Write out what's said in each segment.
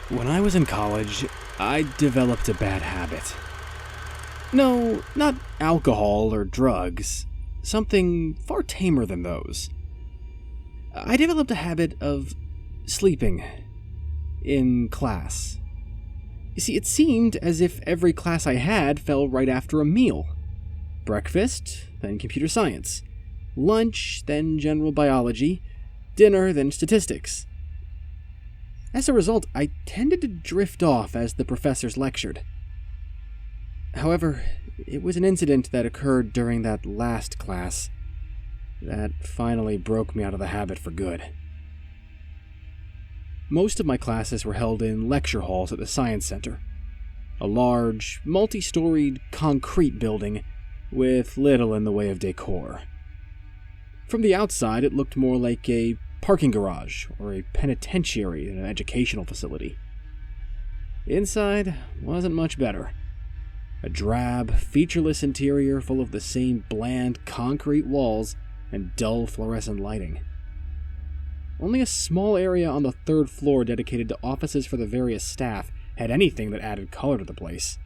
When I was in college, I developed a bad habit. No, not alcohol or drugs. Something far tamer than those. I developed a habit of sleeping in class. You see, it seemed as if every class I had fell right after a meal. Breakfast, then computer science. Lunch, then general biology. Dinner, then statistics. As a result, I tended to drift off as the professors lectured. However, it was an incident that occurred during that last class that finally broke me out of the habit for good. Most of my classes were held in lecture halls at the Science Center, a large, multi-storied concrete building with little in the way of decor. From the outside, it looked more like a parking garage or a penitentiary than an educational facility. Inside wasn't much better. A drab, featureless interior full of the same bland concrete walls and dull fluorescent lighting. Only a small area on the third floor dedicated to offices for the various staff had anything that added color to the place.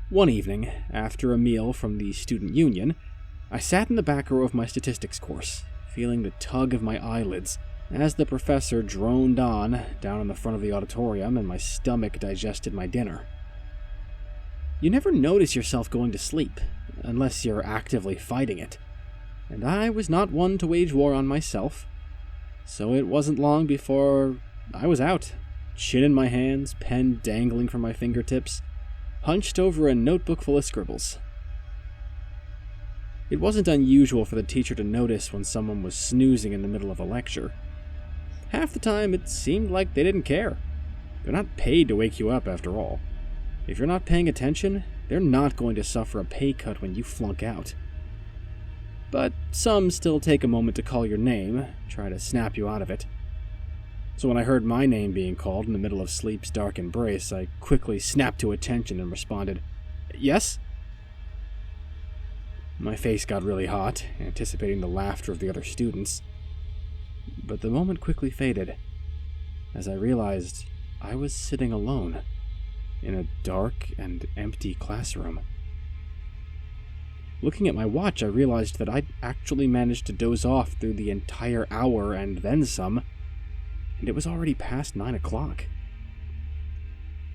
One evening, after a meal from the student union, I sat in the back row of my statistics course, feeling the tug of my eyelids as the professor droned on down in the front of the auditorium and my stomach digested my dinner. You never notice yourself going to sleep, unless you're actively fighting it, and I was not one to wage war on myself, so it wasn't long before I was out, chin in my hands, pen dangling from my fingertips, hunched over a notebook full of scribbles. It wasn't unusual for the teacher to notice when someone was snoozing in the middle of a lecture. Half the time, it seemed like they didn't care. They're not paid to wake you up, after all. If you're not paying attention, they're not going to suffer a pay cut when you flunk out. But some still take a moment to call your name, try to snap you out of it. So when I heard my name being called in the middle of sleep's dark embrace, I quickly snapped to attention and responded, "Yes?" My face got really hot, anticipating the laughter of the other students. But the moment quickly faded, as I realized I was sitting alone in a dark and empty classroom. Looking at my watch, I realized that I'd actually managed to doze off through the entire hour and then some, and it was already past 9 o'clock.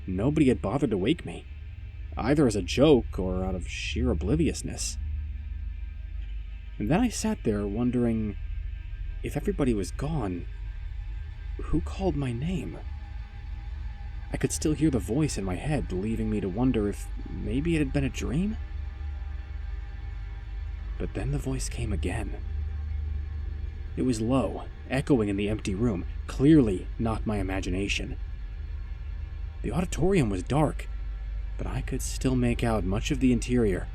Nobody had bothered to wake me, either as a joke or out of sheer obliviousness. And then I sat there wondering, if everybody was gone, who called my name? I could still hear the voice in my head, leaving me to wonder if maybe it had been a dream. But then the voice came again. It was low, echoing in the empty room, clearly not my imagination. The auditorium was dark, but I could still make out much of the interior,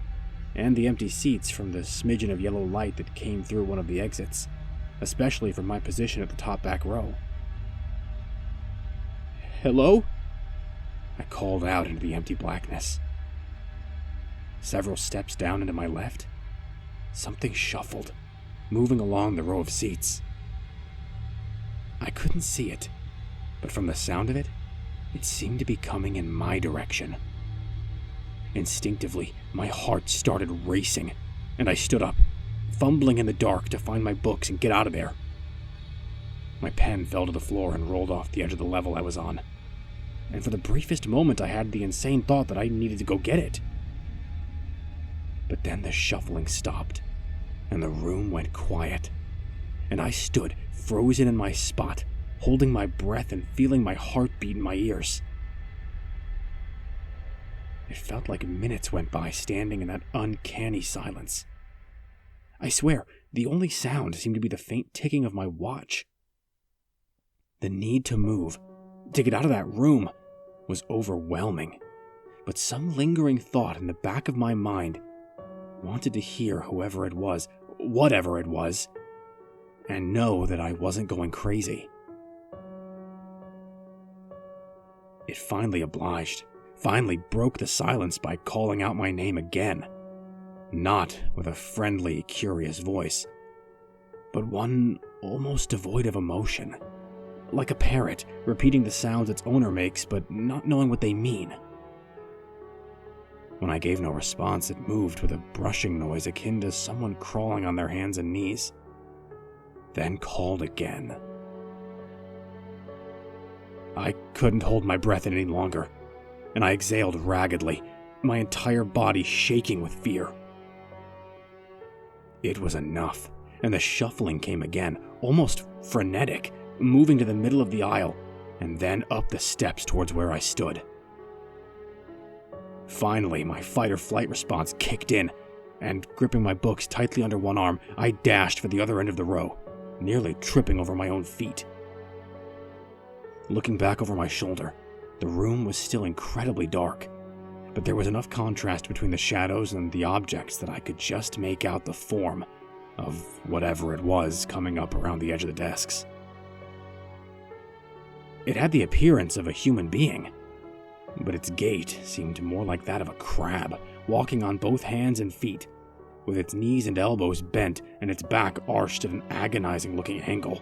and the empty seats from the smidgen of yellow light that came through one of the exits, especially from my position at the top back row. "Hello?" I called out into the empty blackness. Several steps down into my left, something shuffled, moving along the row of seats. I couldn't see it, but from the sound of it, it seemed to be coming in my direction. Instinctively, my heart started racing, and I stood up, fumbling in the dark to find my books and get out of there. My pen fell to the floor and rolled off the edge of the level I was on, and for the briefest moment I had the insane thought that I needed to go get it. But then the shuffling stopped, and the room went quiet, and I stood frozen in my spot, holding my breath and feeling my heartbeat in my ears. It felt like minutes went by standing in that uncanny silence. I swear, the only sound seemed to be the faint ticking of my watch. The need to move, to get out of that room, was overwhelming, but some lingering thought in the back of my mind wanted to hear whoever it was, whatever it was, and know that I wasn't going crazy. It finally obliged, finally broke the silence by calling out my name again. Not with a friendly, curious voice, but one almost devoid of emotion. like a parrot, repeating the sounds its owner makes but not knowing what they mean. When I gave no response, it moved with a brushing noise akin to someone crawling on their hands and knees, then called again. I couldn't hold my breath any longer, and I exhaled raggedly, my entire body shaking with fear. It was enough, and the shuffling came again, almost frenetic, moving to the middle of the aisle, and then up the steps towards where I stood. Finally, my fight-or-flight response kicked in, and gripping my books tightly under one arm, I dashed for the other end of the row, nearly tripping over my own feet. Looking back over my shoulder, the room was still incredibly dark, but there was enough contrast between the shadows and the objects that I could just make out the form of whatever it was coming up around the edge of the desks. It had the appearance of a human being, but its gait seemed more like that of a crab, walking on both hands and feet, with its knees and elbows bent and its back arched at an agonizing-looking angle.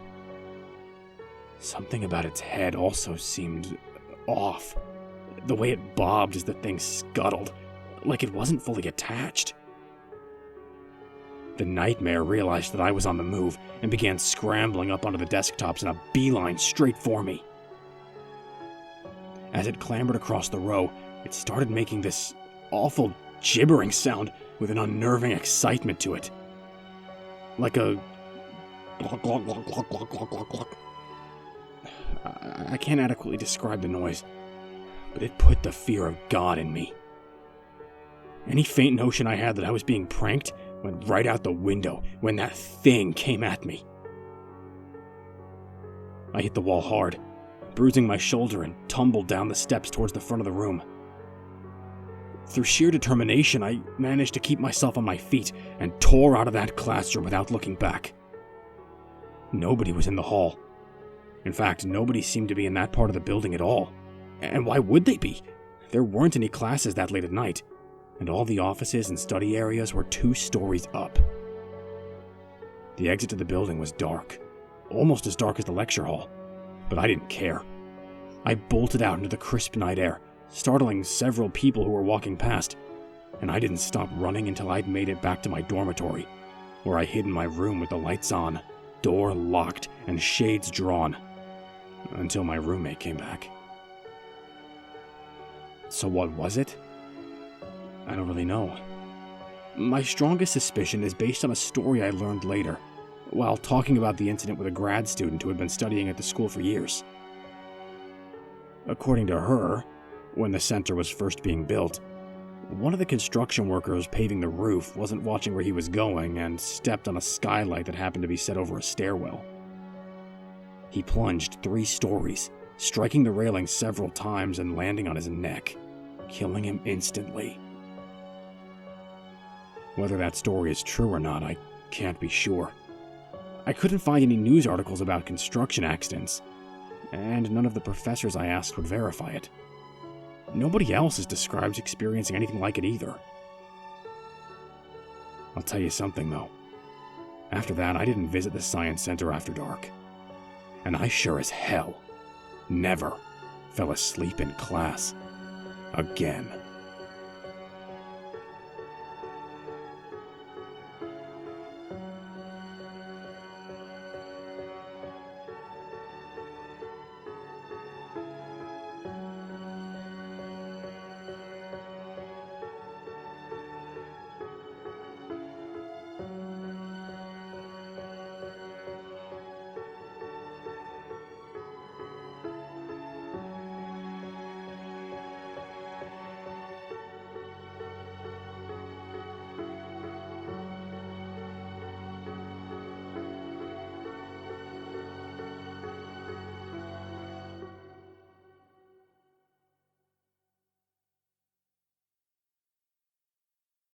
Something about its head also seemed off, the way it bobbed as the thing scuttled, like it wasn't fully attached. The nightmare realized that I was on the move and began scrambling up onto the desktops in a beeline straight for me. As it clambered across the row, it started making this awful gibbering sound with an unnerving excitement to it. Like a glug glug glug glug glug glug glug glug. I can't adequately describe the noise, but it put the fear of God in me. Any faint notion I had that I was being pranked went right out the window when that thing came at me. I hit the wall hard, bruising my shoulder, and tumbled down the steps towards the front of the room. Through sheer determination, I managed to keep myself on my feet and tore out of that classroom without looking back. Nobody was in the hall. In fact, nobody seemed to be in that part of the building at all. And why would they be? There weren't any classes that late at night, and all the offices and study areas were 2 stories up. The exit to the building was dark, almost as dark as the lecture hall, but I didn't care. I bolted out into the crisp night air, startling several people who were walking past, and I didn't stop running until I'd made it back to my dormitory, where I hid in my room with the lights on, door locked, and shades drawn, until my roommate came back. So what was it? I don't really know. My strongest suspicion is based on a story I learned later, while talking about the incident with a grad student who had been studying at the school for years. According to her, when the center was first being built, one of the construction workers paving the roof wasn't watching where he was going and stepped on a skylight that happened to be set over a stairwell. He plunged 3 stories, striking the railing several times and landing on his neck, killing him instantly. Whether that story is true or not, I can't be sure. I couldn't find any news articles about construction accidents, and none of the professors I asked would verify it. Nobody else has described experiencing anything like it either. I'll tell you something, though. After that, I didn't visit the Science Center after dark. And I sure as hell never fell asleep in class again.